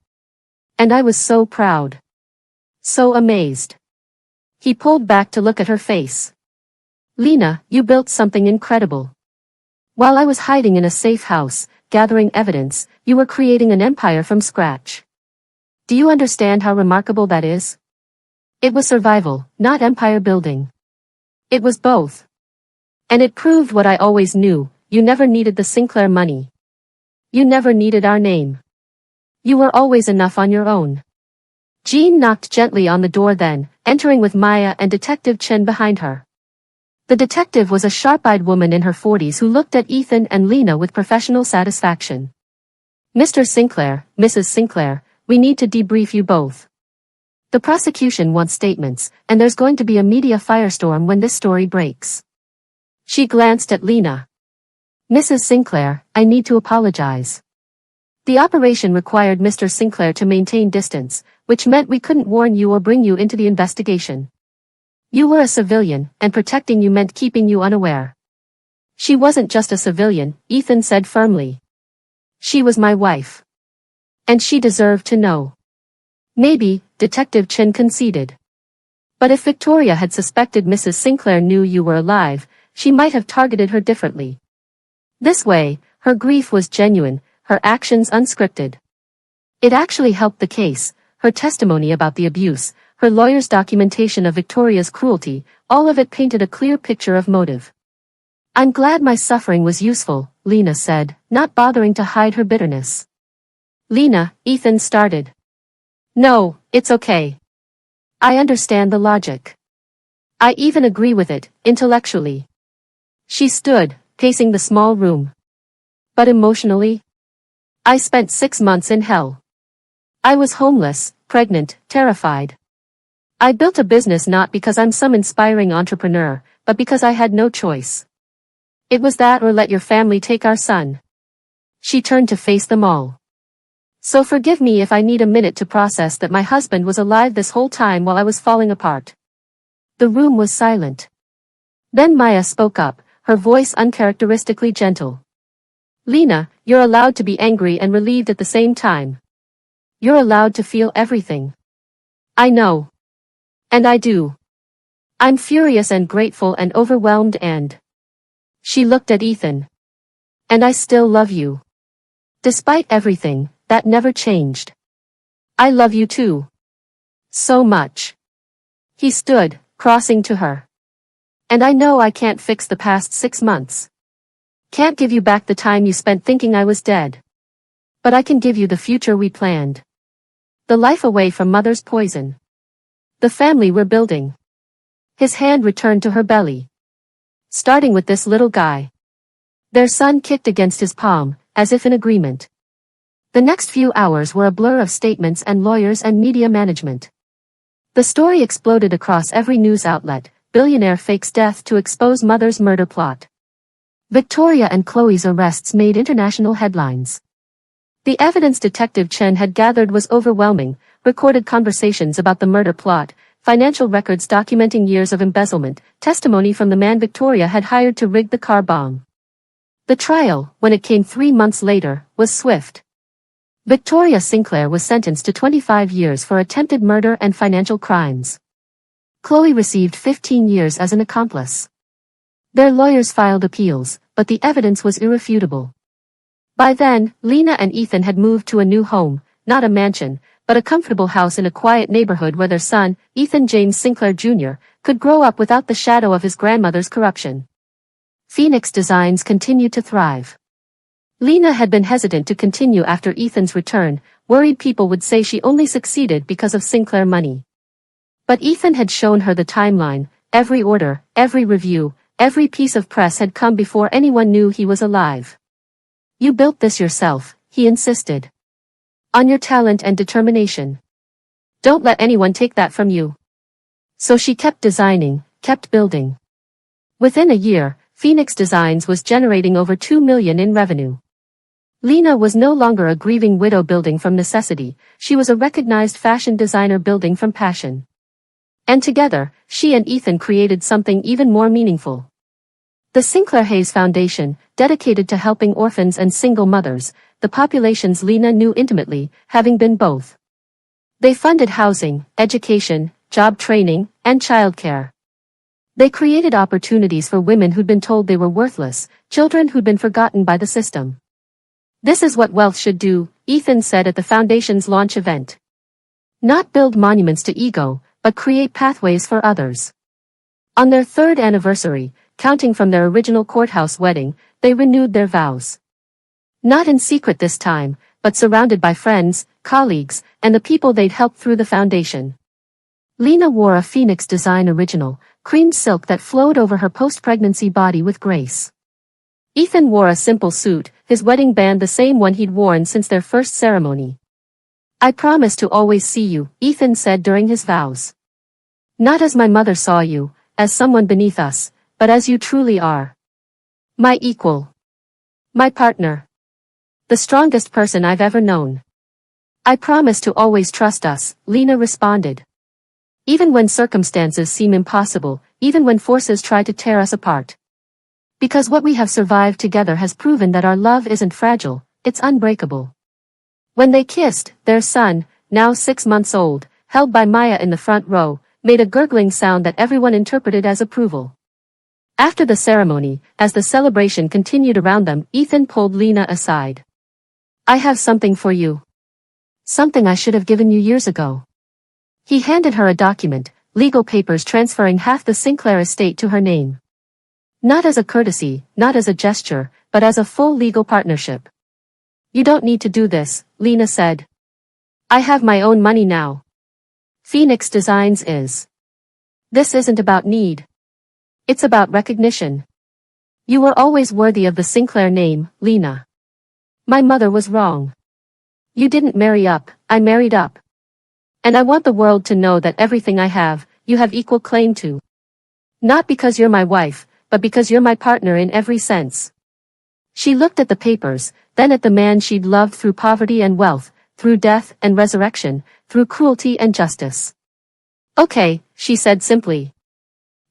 And I was so proud. So amazed." He pulled back to look at her face. "Lena, you built something incredible. While I was hiding in a safe house, gathering evidence, you were creating an empire from scratch. Do you understand how remarkable that is? It was survival, not empire building. It was both. And it proved what I always knew, you never needed the Sinclair money. You never needed our name. You were always enough on your own." Jean knocked gently on the door then, entering with Maya and Detective Chen behind her. The detective was a sharp-eyed woman in her 40s who looked at Ethan and Lena with professional satisfaction. "Mr. Sinclair, Mrs. Sinclair, we need to debrief you both. The prosecution wants statements, and there's going to be a media firestorm when this story breaks. She glanced at Lena. Mrs. Sinclair, I need to apologize. The operation required Mr. Sinclair to maintain distance, which meant we couldn't warn you or bring you into the investigation. You were a civilian, and protecting you meant keeping you unaware. She wasn't just a civilian, Ethan said firmly. She was my wife. And she deserved to know. Maybe, Detective Chin conceded. But if Victoria had suspected Mrs. Sinclair knew you were alive, she might have targeted her differently. This way, her grief was genuine, her actions unscripted. It actually helped the case, her testimony about the abuse, her lawyer's documentation of Victoria's cruelty, all of it painted a clear picture of motive. I'm glad my suffering was useful, Lena said, not bothering to hide her bitterness. Lena, Ethan started. No, it's okay. I understand the logic. I even agree with it, intellectually. She stood, pacing the small room. But emotionally? I spent 6 months in hell. I was homeless, pregnant, terrified. I built a business not because I'm some inspiring entrepreneur, but because I had no choice. It was that or let your family take our son. She turned to face them all. So forgive me if I need a minute to process that my husband was alive this whole time while I was falling apart. The room was silent. Then Maya spoke up, her voice uncharacteristically gentle. Lena, you're allowed to be angry and relieved at the same time. You're allowed to feel everything. I know. And I do. I'm furious and grateful and overwhelmed and... She looked at Ethan. And I still love you. Despite everything, that never changed. I love you too. So much. He stood, crossing to her. And I know I can't fix the past 6 months. Can't give you back the time you spent thinking I was dead. But I can give you the future we planned. The life away from mother's poison. The family we're building. His hand returned to her belly. Starting with this little guy. Their son kicked against his palm, as if in agreement. The next few hours were a blur of statements and lawyers and media management. The story exploded across every news outlet. Billionaire fakes death to expose mother's murder plot. Victoria and Chloe's arrests made international headlines. The evidence Detective Chen had gathered was overwhelming, recorded conversations about the murder plot, financial records documenting years of embezzlement, testimony from the man Victoria had hired to rig the car bomb. The trial, when it came 3 months later, was swift. Victoria Sinclair was sentenced to 25 years for attempted murder and financial crimes. Chloe received 15 years as an accomplice. Their lawyers filed appeals, but the evidence was irrefutable. By then, Lena and Ethan had moved to a new home, not a mansion, but a comfortable house in a quiet neighborhood where their son, Ethan James Sinclair Jr., could grow up without the shadow of his grandmother's corruption. Phoenix Designs continued to thrive. Lena had been hesitant to continue after Ethan's return, worried people would say she only succeeded because of Sinclair money. But Ethan had shown her the timeline, every order, every review, every piece of press had come before anyone knew he was alive. You built this yourself, he insisted. On your talent and determination. Don't let anyone take that from you. So she kept designing, kept building. Within a year, Phoenix Designs was generating over $2 million in revenue. Lena was no longer a grieving widow building from necessity, she was a recognized fashion designer building from passion. And together, she and Ethan created something even more meaningful. The Sinclair Hayes Foundation, dedicated to helping orphans and single mothers, the populations Lena knew intimately, having been both. They funded housing, education, job training, and childcare. They created opportunities for women who'd been told they were worthless, children who'd been forgotten by the system. This is what wealth should do, Ethan said at the foundation's launch event. Not build monuments to ego, but create pathways for others. On their 3rd anniversary, counting from their original courthouse wedding, they renewed their vows. Not in secret this time, but surrounded by friends, colleagues, and the people they'd helped through the foundation. Lena wore a Phoenix Design original, cream silk that flowed over her post-pregnancy body with grace. Ethan wore a simple suit, his wedding band the same one he'd worn since their first ceremony. I promise to always see you, Ethan said during his vows. Not as my mother saw you, as someone beneath us, but as you truly are. My equal. My partner. The strongest person I've ever known. I promise to always trust us, Lena responded. Even when circumstances seem impossible, even when forces try to tear us apart. Because what we have survived together has proven that our love isn't fragile, it's unbreakable. When they kissed, their son, now 6 months old, held by Maya in the front row, made a gurgling sound that everyone interpreted as approval. After the ceremony, as the celebration continued around them, Ethan pulled Lena aside. I have something for you. Something I should have given you years ago. He handed her a document, legal papers transferring half the Sinclair estate to her name. Not as a courtesy, not as a gesture, but as a full legal partnership. You don't need to do this, Lena said. I have my own money now. Phoenix Designs is. This isn't about need. It's about recognition. You were always worthy of the Sinclair name, Lena. My mother was wrong. You didn't marry up, I married up. And I want the world to know that everything I have, you have equal claim to. Not because you're my wife, but because you're my partner in every sense. She looked at the papers, then at the man she'd loved through poverty and wealth, through death and resurrection, through cruelty and justice. Okay, she said simply.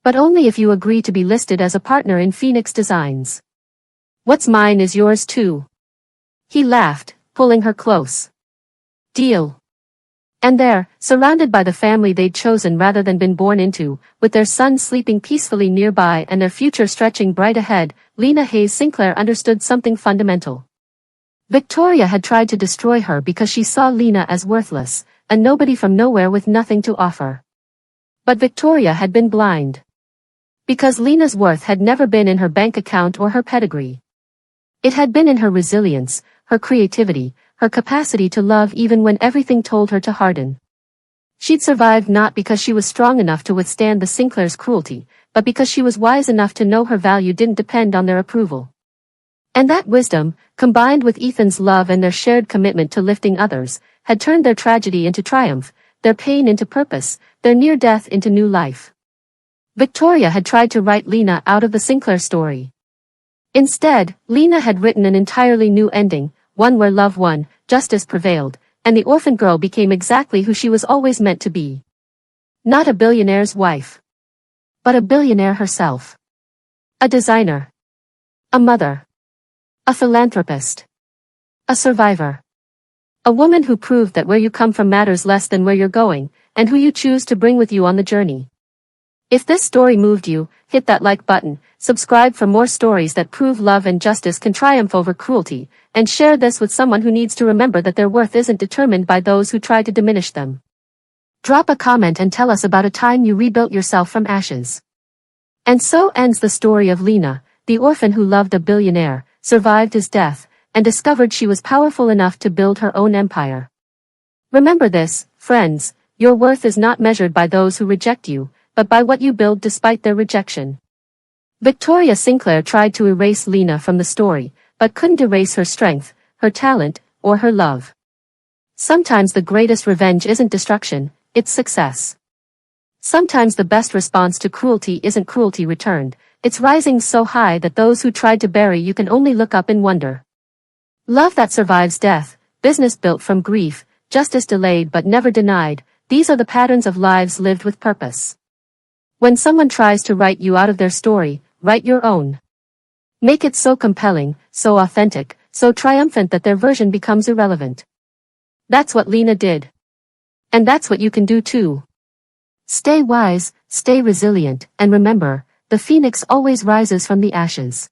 But only if you agree to be listed as a partner in Phoenix Designs. What's mine is yours too. He laughed, pulling her close. Deal. And there, surrounded by the family they'd chosen rather than been born into, with their son sleeping peacefully nearby and their future stretching bright ahead, Lena Hayes Sinclair understood something fundamental. Victoria had tried to destroy her because she saw Lena as worthless, a nobody from nowhere with nothing to offer. But Victoria had been blind. Because Lena's worth had never been in her bank account or her pedigree. It had been in her resilience, her creativity, her capacity to love even when everything told her to harden. She'd survived not because she was strong enough to withstand the Sinclair's cruelty, but because she was wise enough to know her value didn't depend on their approval. And that wisdom, combined with Ethan's love and their shared commitment to lifting others, had turned their tragedy into triumph, their pain into purpose, their near death into new life. Victoria had tried to write Lena out of the Sinclair story. Instead, Lena had written an entirely new ending, one where love won, justice prevailed, and the orphan girl became exactly who she was always meant to be. Not a billionaire's wife. But a billionaire herself. A designer. A mother. A philanthropist. A survivor. A woman who proved that where you come from matters less than where you're going, and who you choose to bring with you on the journey. If this story moved you, hit that like button, subscribe for more stories that prove love and justice can triumph over cruelty, and share this with someone who needs to remember that their worth isn't determined by those who try to diminish them. Drop a comment and tell us about a time you rebuilt yourself from ashes. And so ends the story of Lena, the orphan who loved a billionaire, survived his death, and discovered she was powerful enough to build her own empire. Remember this, friends, your worth is not measured by those who reject you, but by what you build despite their rejection. Victoria Sinclair tried to erase Lena from the story, but couldn't erase her strength, her talent, or her love. Sometimes the greatest revenge isn't destruction, it's success. Sometimes the best response to cruelty isn't cruelty returned, it's rising so high that those who tried to bury you can only look up in wonder. Love that survives death, business built from grief, justice delayed but never denied, these are the patterns of lives lived with purpose. When someone tries to write you out of their story, write your own. Make it so compelling, so authentic, so triumphant that their version becomes irrelevant. That's what Lena did. And that's what you can do too. Stay wise, stay resilient, and remember, the phoenix always rises from the ashes.